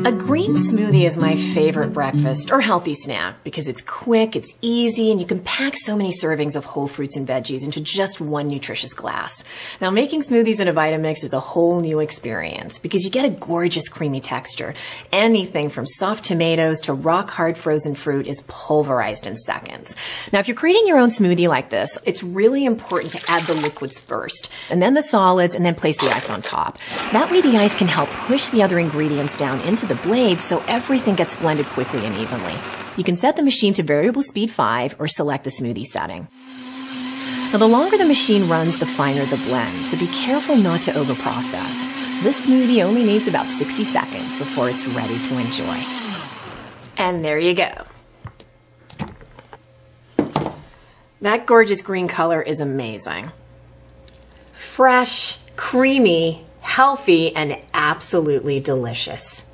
A green smoothie is my favorite breakfast or healthy snack because it's quick, it's easy, and you can pack so many servings of whole fruits and veggies into just one nutritious glass. Now, making smoothies in a Vitamix is a whole new experience because you get a gorgeous creamy texture. Anything from soft tomatoes to rock-hard frozen fruit is pulverized in seconds. Now, if you're creating your own smoothie like this, it's really important to add the liquids first, and then the solids, and then place the ice on top. That way the ice can help push the other ingredients down into the blades so everything gets blended quickly and evenly. You can set the machine to variable speed 5 or select the smoothie setting. Now, the longer the machine runs, the finer the blend, so be careful not to overprocess. This smoothie only needs about 60 seconds before it's ready to enjoy. And there you go. That gorgeous green color is amazing. Fresh, creamy, healthy, and absolutely delicious.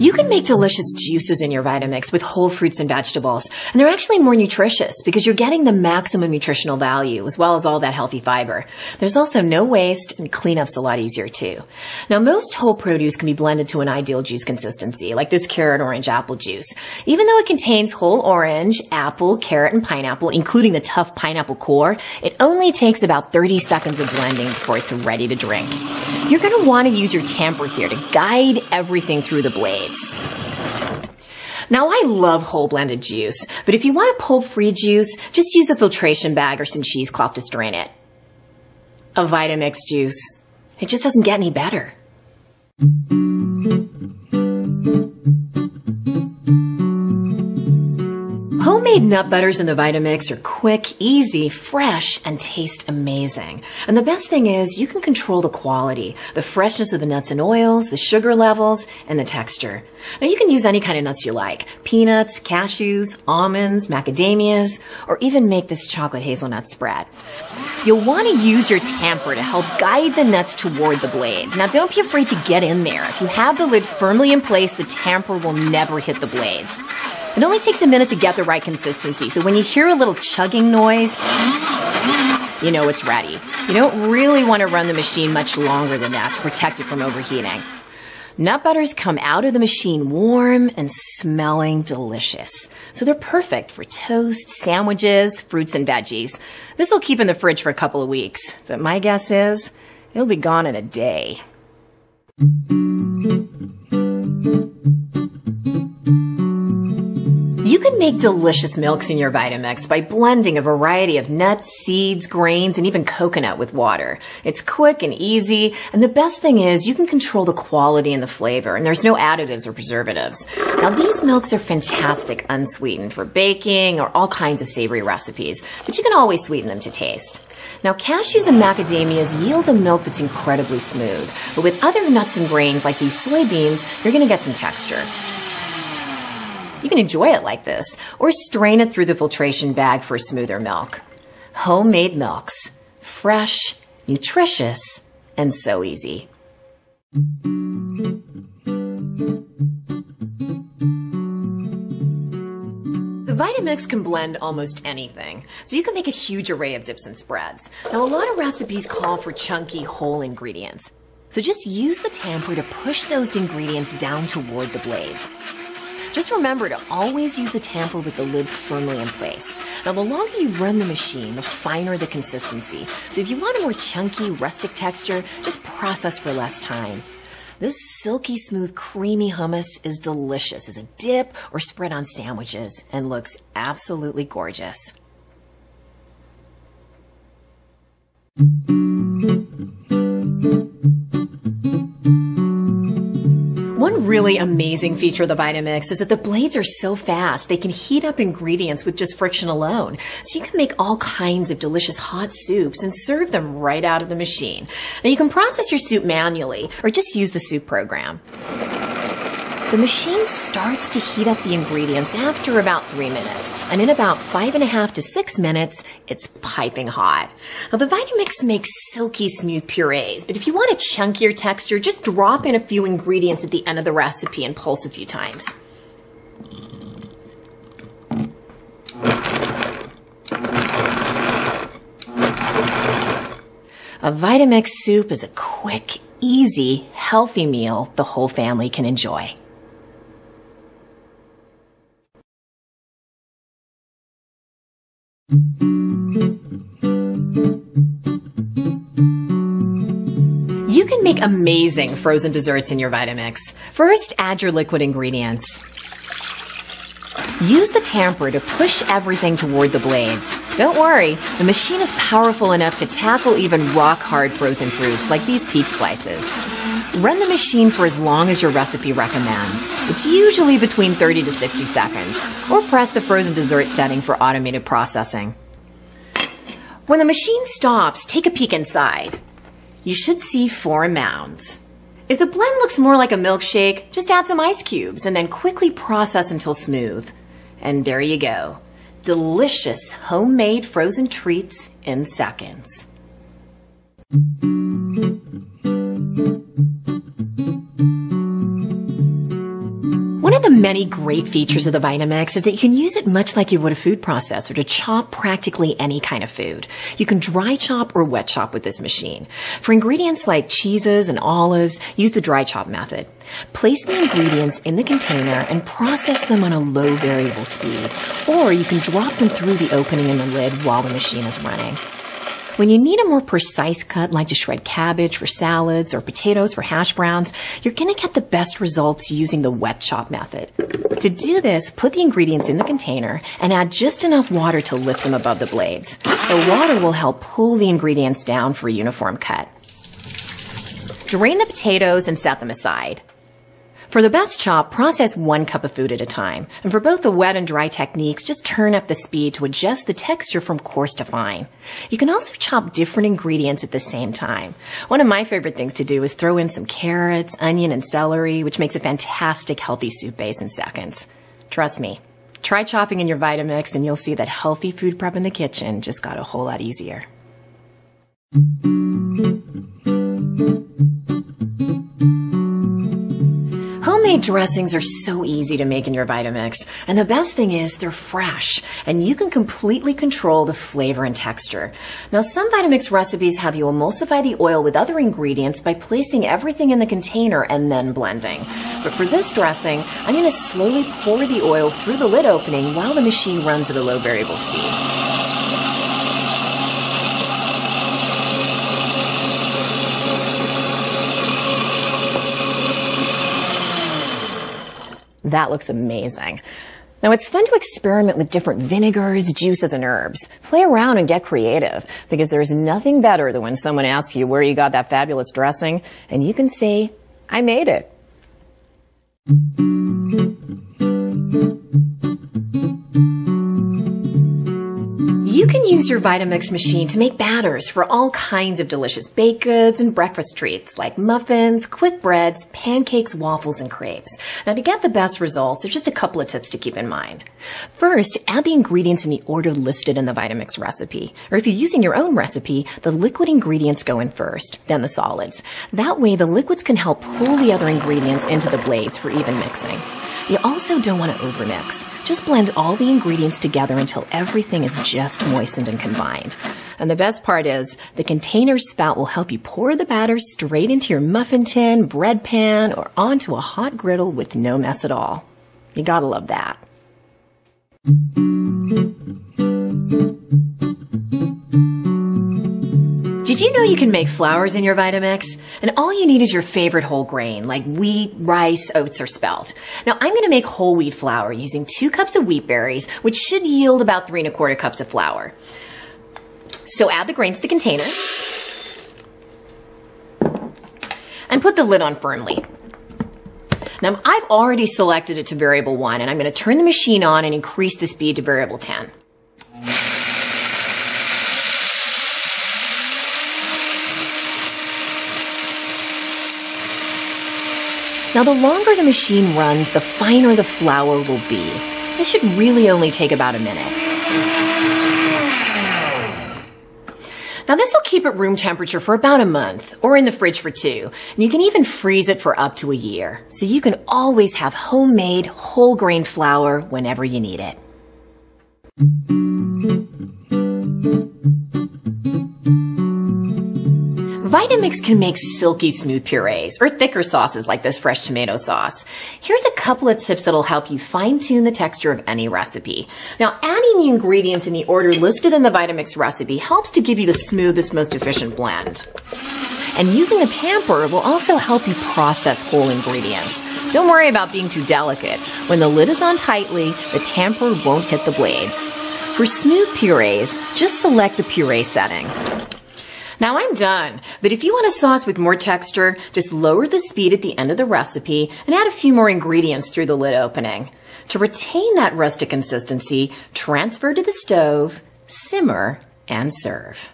You can make delicious juices in your Vitamix with whole fruits and vegetables, and they're actually more nutritious because you're getting the maximum nutritional value as well as all that healthy fiber. There's also no waste, and cleanup's a lot easier too. Now, most whole produce can be blended to an ideal juice consistency, like this carrot, orange, apple juice. Even though it contains whole orange, apple, carrot, and pineapple, including the tough pineapple core, it only takes about 30 seconds of blending before it's ready to drink. You're going to want to use your tamper here to guide everything through the blades. Now, I love whole blended juice, but if you want a pulp-free juice, just use a filtration bag or some cheesecloth to strain it. A Vitamix juice. It just doesn't get any better. Homemade nut butters in the Vitamix are quick, easy, fresh, and taste amazing. And the best thing is you can control the quality, the freshness of the nuts and oils, the sugar levels, and the texture. Now, you can use any kind of nuts you like: peanuts, cashews, almonds, macadamias, or even make this chocolate hazelnut spread. You'll want to use your tamper to help guide the nuts toward the blades. Now, don't be afraid to get in there. If you have the lid firmly in place, the tamper will never hit the blades. It only takes a minute to get the right consistency, so when you hear a little chugging noise, you know it's ready. You don't really want to run the machine much longer than that to protect it from overheating. Nut butters come out of the machine warm and smelling delicious, so they're perfect for toast, sandwiches, fruits, and veggies. This will keep in the fridge for a couple of weeks, but my guess is it'll be gone in a day. You can make delicious milks in your Vitamix by blending a variety of nuts, seeds, grains, and even coconut with water. It's quick and easy, and the best thing is you can control the quality and the flavor, and there's no additives or preservatives. Now, these milks are fantastic unsweetened for baking or all kinds of savory recipes, but you can always sweeten them to taste. Now, cashews and macadamias yield a milk that's incredibly smooth, but with other nuts and grains like these soybeans, you're going to get some texture. You can enjoy it like this, or strain it through the filtration bag for smoother milk. Homemade milks. Fresh, nutritious, and so easy. The Vitamix can blend almost anything, so you can make a huge array of dips and spreads. Now, a lot of recipes call for chunky, whole ingredients, so just use the tamper to push those ingredients down toward the blades. Just remember to always use the tamper with the lid firmly in place. Now, the longer you run the machine, the finer the consistency. So if you want a more chunky, rustic texture, just process for less time. This silky smooth, creamy hummus is delicious as a dip or spread on sandwiches and looks absolutely gorgeous. One really amazing feature of the Vitamix is that the blades are so fast, they can heat up ingredients with just friction alone. So you can make all kinds of delicious hot soups and serve them right out of the machine. Now, you can process your soup manually or just use the soup program. The machine starts to heat up the ingredients after about 3 minutes, and in about 5.5 to 6 minutes, it's piping hot. Now, the Vitamix makes silky smooth purees, but if you want a chunkier texture, just drop in a few ingredients at the end of the recipe and pulse a few times. A Vitamix soup is a quick, easy, healthy meal the whole family can enjoy. You can make amazing frozen desserts in your Vitamix. First, add your liquid ingredients. Use the tamper to push everything toward the blades. Don't worry, the machine is powerful enough to tackle even rock-hard frozen fruits like these peach slices. Run the machine for as long as your recipe recommends. It's usually between 30 to 60 seconds, or press the frozen dessert setting for automated processing. When the machine stops, take a peek inside. You should see 4 mounds. If the blend looks more like a milkshake, just add some ice cubes and then quickly process until smooth. And there you go. Delicious homemade frozen treats in seconds. One of the many great features of the Vitamix is that you can use it much like you would a food processor to chop practically any kind of food. You can dry chop or wet chop with this machine. For ingredients like cheeses and olives, use the dry chop method. Place the ingredients in the container and process them on a low variable speed, or you can drop them through the opening in the lid while the machine is running. When you need a more precise cut, like to shred cabbage for salads or potatoes for hash browns, you're going to get the best results using the wet chop method. To do this, put the ingredients in the container and add just enough water to lift them above the blades. The water will help pull the ingredients down for a uniform cut. Drain the potatoes and set them aside. For the best chop, process 1 cup of food at a time. And for both the wet and dry techniques, just turn up the speed to adjust the texture from coarse to fine. You can also chop different ingredients at the same time. One of my favorite things to do is throw in some carrots, onion, and celery, which makes a fantastic healthy soup base in seconds. Trust me, try chopping in your Vitamix and you'll see that healthy food prep in the kitchen just got a whole lot easier. Homemade dressings are so easy to make in your Vitamix, and the best thing is they're fresh, and you can completely control the flavor and texture. Now, some Vitamix recipes have you emulsify the oil with other ingredients by placing everything in the container and then blending. But for this dressing, I'm going to slowly pour the oil through the lid opening while the machine runs at a low variable speed. That looks amazing. Now, it's fun to experiment with different vinegars, juices, and herbs. Play around and get creative, because there's nothing better than when someone asks you where you got that fabulous dressing, and you can say, I made it. You can use your Vitamix machine to make batters for all kinds of delicious baked goods and breakfast treats like muffins, quick breads, pancakes, waffles, and crepes. Now, to get the best results, there's just a couple of tips to keep in mind. First, add the ingredients in the order listed in the Vitamix recipe. Or if you're using your own recipe, the liquid ingredients go in first, then the solids. That way, the liquids can help pull the other ingredients into the blades for even mixing. You also don't want to overmix. Just blend all the ingredients together until everything is just moistened and combined. And the best part is, the container spout will help you pour the batter straight into your muffin tin, bread pan, or onto a hot griddle with no mess at all. You gotta love that. Did you know you can make flours in your Vitamix? And all you need is your favorite whole grain, like wheat, rice, oats, or spelt. Now, I'm going to make whole wheat flour using 2 cups of wheat berries, which should yield about 3 1/4 cups of flour. So add the grains to the container and put the lid on firmly. Now, I've already selected it to variable 1, and I'm going to turn the machine on and increase the speed to variable 10. Now, the longer the machine runs, the finer the flour will be. It should really only take about a minute. Now, this will keep at room temperature for about a month, or in the fridge for 2. And you can even freeze it for up to a year. So you can always have homemade, whole grain flour whenever you need it. Vitamix can make silky smooth purees or thicker sauces like this fresh tomato sauce. Here's a couple of tips that'll help you fine-tune the texture of any recipe. Now, adding the ingredients in the order listed in the Vitamix recipe helps to give you the smoothest, most efficient blend. And using a tamper will also help you process whole ingredients. Don't worry about being too delicate. When the lid is on tightly, the tamper won't hit the blades. For smooth purees, just select the puree setting. Now I'm done, but if you want a sauce with more texture, just lower the speed at the end of the recipe and add a few more ingredients through the lid opening. To retain that rustic consistency, transfer to the stove, simmer, and serve.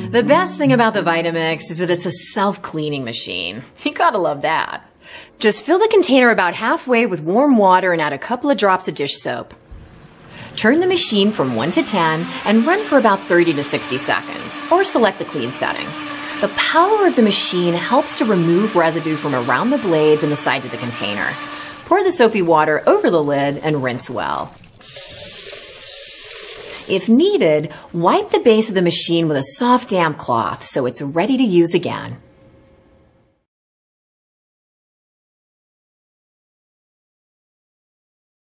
The best thing about the Vitamix is that it's a self-cleaning machine. You gotta love that. Just fill the container about halfway with warm water and add a couple of drops of dish soap. Turn the machine from 1 to 10 and run for about 30 to 60 seconds, or select the clean setting. The power of the machine helps to remove residue from around the blades and the sides of the container. Pour the soapy water over the lid and rinse well. If needed, wipe the base of the machine with a soft, damp cloth so it's ready to use again.